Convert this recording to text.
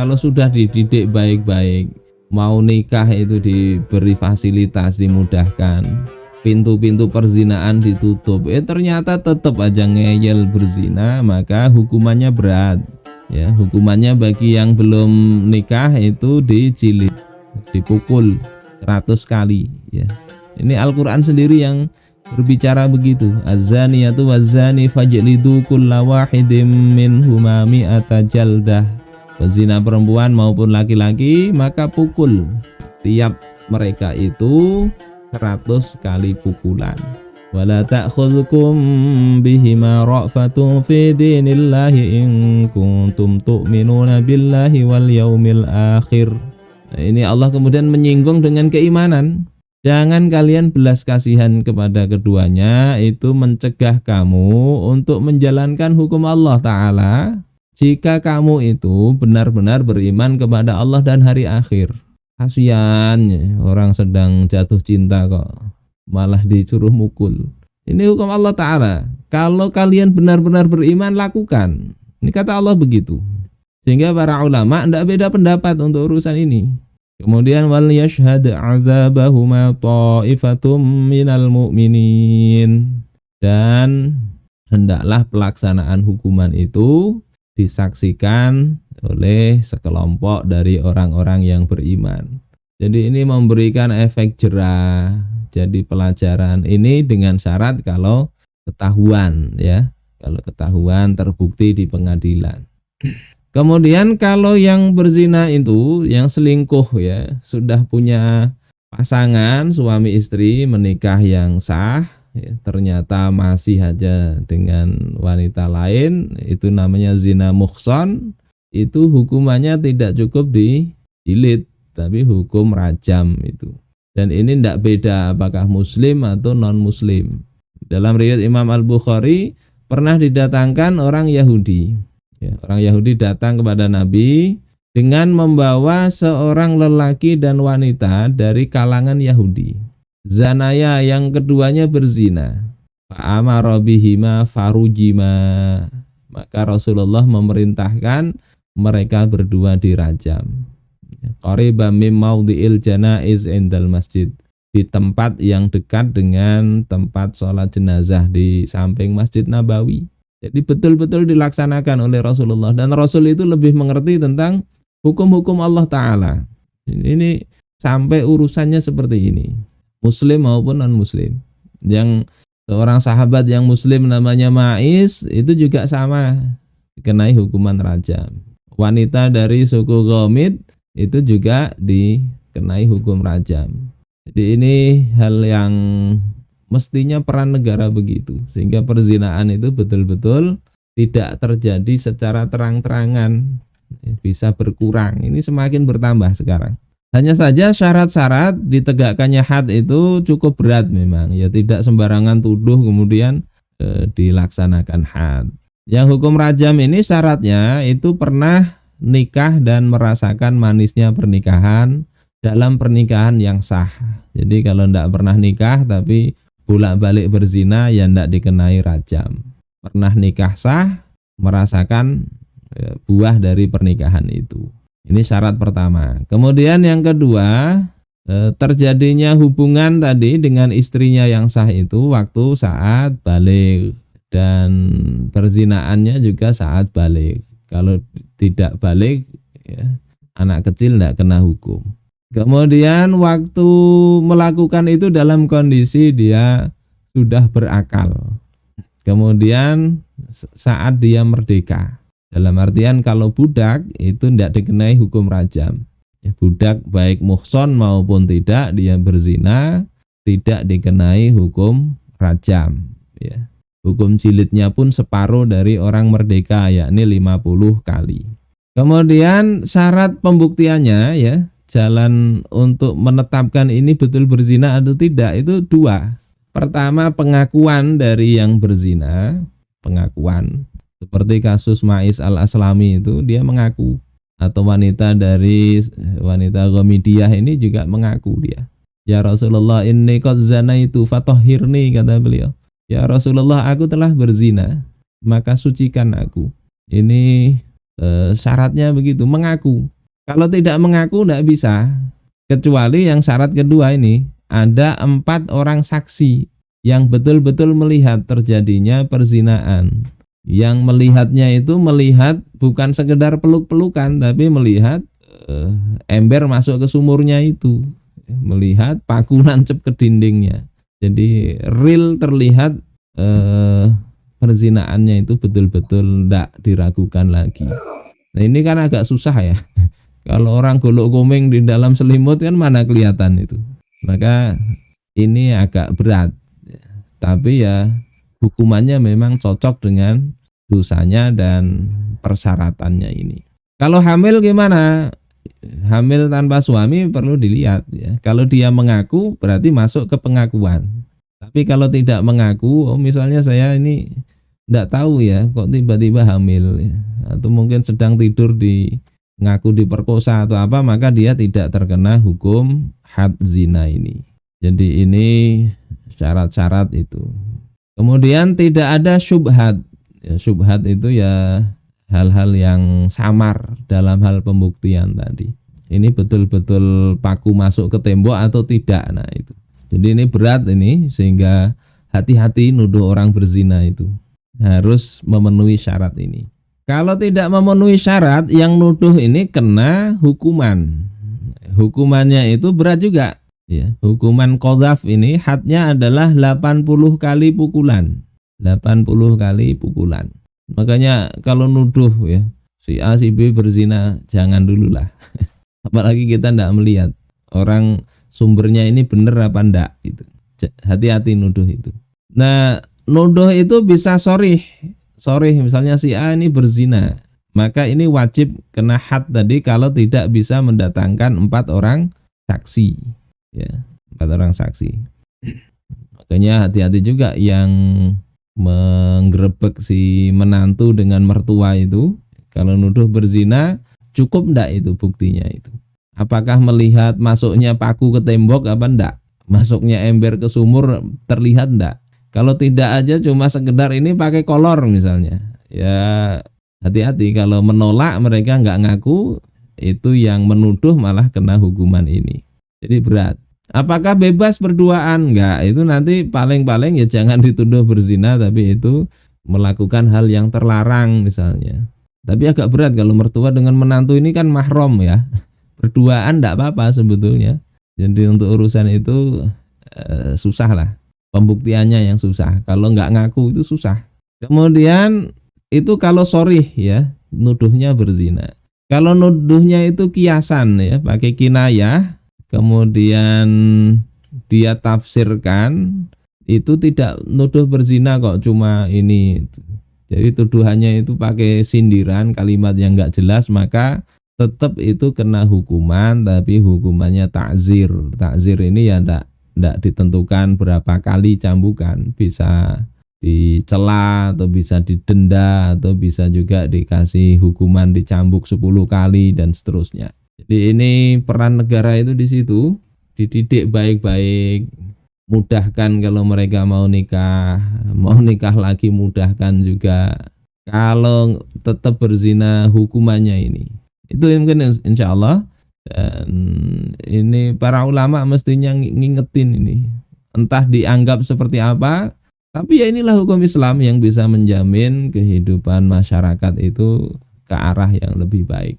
Kalau sudah dididik baik-baik, mau nikah itu diberi fasilitas, dimudahkan, pintu-pintu perzinaan ditutup, ternyata tetap aja ngeyel berzina, maka hukumannya berat. Ya, hukumannya bagi yang belum nikah itu dijilid, dipukul 100 kali. Ya, ini Al-Quran sendiri yang berbicara begitu. Az-zaniyatu waz-zani fajlidu kulla wahidin minhuma mi'ata jaldah. Pezina perempuan maupun laki-laki maka pukul tiap mereka itu 100 kali pukulan. Wala ta'khudhukum bihima ra'fatun fi dinillahi in kuntum tu'minuna billahi wal yaumil akhir. Nah, ini Allah kemudian menyinggung dengan keimanan. Jangan kalian belas kasihan kepada keduanya, itu mencegah kamu untuk menjalankan hukum Allah Ta'ala jika kamu itu benar-benar beriman kepada Allah dan hari akhir. Kasihan orang sedang jatuh cinta kok malah disuruh mukul. Ini hukum Allah Ta'ala. Kalau kalian benar-benar beriman, lakukan. Ini kata Allah begitu. Sehingga para ulama tidak beda pendapat untuk urusan ini. Kemudian wal yashhad 'adzabahuma ta'ifatum minal mu'minin, dan hendaklah pelaksanaan hukuman itu disaksikan oleh sekelompok dari orang-orang yang beriman. Jadi ini memberikan efek jerah, jadi pelajaran ini dengan syarat kalau ketahuan, ya, kalau ketahuan terbukti di pengadilan. Kemudian kalau yang berzina itu, yang selingkuh, ya, sudah punya pasangan suami istri menikah yang sah, ya, ternyata masih aja dengan wanita lain, itu namanya zina muhsan. Itu hukumannya tidak cukup dijilid, tapi hukum rajam itu. Dan ini tidak beda apakah muslim atau non muslim. Dalam riwayat Imam Al-Bukhari pernah didatangkan orang Yahudi. Ya, orang Yahudi datang kepada Nabi dengan membawa seorang lelaki dan wanita dari kalangan Yahudi. Zanaya, yang keduanya berzina. Fa'amara bihima farujima. Maka Rasulullah memerintahkan mereka berdua dirajam. Qariban min maudhi'il janaiz indal masjid, di tempat yang dekat dengan tempat sholat jenazah di samping Masjid Nabawi. Jadi betul-betul dilaksanakan oleh Rasulullah, dan Rasul itu lebih mengerti tentang hukum-hukum Allah Ta'ala. Ini sampai urusannya seperti ini, muslim maupun non-muslim. Yang seorang sahabat yang muslim namanya Ma'is itu juga sama, dikenai hukuman rajam. Wanita dari suku Ghamid itu juga dikenai hukum rajam. Jadi ini hal yang mestinya peran negara begitu, sehingga perzinaan itu betul-betul tidak terjadi secara terang-terangan, bisa berkurang. Ini semakin bertambah sekarang. Hanya saja syarat-syarat ditegakkannya had itu cukup berat memang, ya, tidak sembarangan tuduh kemudian dilaksanakan had. Yang hukum rajam ini syaratnya itu pernah nikah dan merasakan manisnya pernikahan dalam pernikahan yang sah. Jadi kalau tidak pernah nikah tapi bolak-balik berzina, ya tidak dikenai rajam. Pernah nikah sah, merasakan buah dari pernikahan itu. Ini syarat pertama. Kemudian yang kedua, terjadinya hubungan tadi dengan istrinya yang sah itu waktu saat balik, dan perzinaannya juga saat balik. Kalau tidak balik, ya, anak kecil tidak kena hukum. Kemudian waktu melakukan itu dalam kondisi dia sudah berakal. Kemudian saat dia merdeka. Dalam artian kalau budak itu tidak dikenai hukum rajam. Ya, budak baik muhson maupun tidak, dia berzina tidak dikenai hukum rajam. Ya. Hukum jilidnya pun separuh dari orang merdeka, yakni 50 kali. Kemudian syarat pembuktiannya, ya, jalan untuk menetapkan ini betul berzina atau tidak itu dua. Pertama, pengakuan dari yang berzina, pengakuan. Seperti kasus Ma'is al-Aslami itu, dia mengaku. Atau wanita dari wanita Ghamidiyah ini juga mengaku dia. Ya Rasulullah, inni qad zanaitu fatahhirni, kata beliau. Ya Rasulullah, aku telah berzina, maka sucikan aku. Ini Syaratnya begitu, mengaku. Kalau tidak mengaku tidak bisa, kecuali yang syarat kedua ini, ada 4 orang saksi yang betul-betul melihat terjadinya perzinaan. Yang melihatnya itu melihat bukan sekedar peluk-pelukan, tapi melihat ember masuk ke sumurnya itu, melihat paku nancep ke dindingnya. Jadi real terlihat perzinaannya itu betul-betul tidak diragukan lagi. Nah ini kan agak susah ya. Kalau orang golok komeng di dalam selimut kan mana kelihatan itu. Maka ini agak berat. Tapi ya hukumannya memang cocok dengan dosanya dan persyaratannya ini. Kalau hamil gimana? Hamil tanpa suami perlu dilihat ya. Kalau dia mengaku berarti masuk ke pengakuan. Tapi kalau tidak mengaku, oh misalnya saya ini tidak tahu ya, kok tiba-tiba hamil ya. Atau mungkin sedang tidur di ngaku diperkosa atau apa, maka dia tidak terkena hukum had zina ini. Jadi ini syarat-syarat itu. Kemudian tidak ada syubhat. Ya, syubhat itu ya hal-hal yang samar dalam hal pembuktian tadi. Ini betul-betul paku masuk ke tembok atau tidak. Nah itu. Jadi ini berat ini, sehingga hati-hati nuduh orang berzina itu. Harus memenuhi syarat ini. Kalau tidak memenuhi syarat, yang nuduh ini kena hukuman. Hukumannya itu berat juga. Ya, hukuman qadzaf ini hadnya adalah 80 kali pukulan. 80 kali pukulan. Makanya kalau nuduh ya, si A si B berzina, jangan dulu lah. Apalagi kita tidak melihat orang sumbernya ini benar apa enggak gitu. Hati-hati nuduh itu. Nah, nuduh itu bisa sorih misalnya si A ini berzina, maka ini wajib kena had tadi kalau tidak bisa mendatangkan 4 orang saksi ya, 4 orang saksi. Makanya hati-hati juga yang menggerebek si menantu dengan mertua itu. Kalau nuduh berzina, cukup enggak itu buktinya itu? Apakah melihat masuknya paku ke tembok apa enggak? Masuknya ember ke sumur terlihat enggak? Kalau tidak aja cuma sekedar ini pakai kolor misalnya, ya hati-hati. Kalau menolak mereka nggak ngaku, itu yang menuduh malah kena hukuman ini. Jadi berat. Apakah bebas berduaan? Enggak, itu nanti paling-paling ya jangan dituduh berzina, tapi itu melakukan hal yang terlarang misalnya. Tapi agak berat kalau mertua dengan menantu ini kan mahram ya. Berduaan enggak apa-apa sebetulnya. Jadi untuk urusan itu susah lah. Pembuktiannya yang susah. Kalau nggak ngaku itu susah. Kemudian itu kalau sorih ya, nuduhnya berzina. Kalau nuduhnya itu kiasan ya, pakai kinayah, kemudian dia tafsirkan, itu tidak nuduh berzina kok, cuma ini. Jadi tuduhannya itu pakai sindiran, kalimat yang nggak jelas, maka tetap itu kena hukuman, tapi hukumannya takzir. Takzir ini ya tidak ditentukan berapa kali cambukan, bisa dicela atau bisa didenda atau bisa juga dikasih hukuman dicambuk 10 kali dan seterusnya. Jadi ini peran negara itu di situ, dididik baik-baik, mudahkan kalau mereka mau nikah lagi mudahkan juga. Kalau tetap berzina hukumannya ini. Itu mungkin insya Allah. Dan ini para ulama mestinya ngingetin ini, entah dianggap seperti apa, tapi ya inilah hukum Islam yang bisa menjamin kehidupan masyarakat itu ke arah yang lebih baik.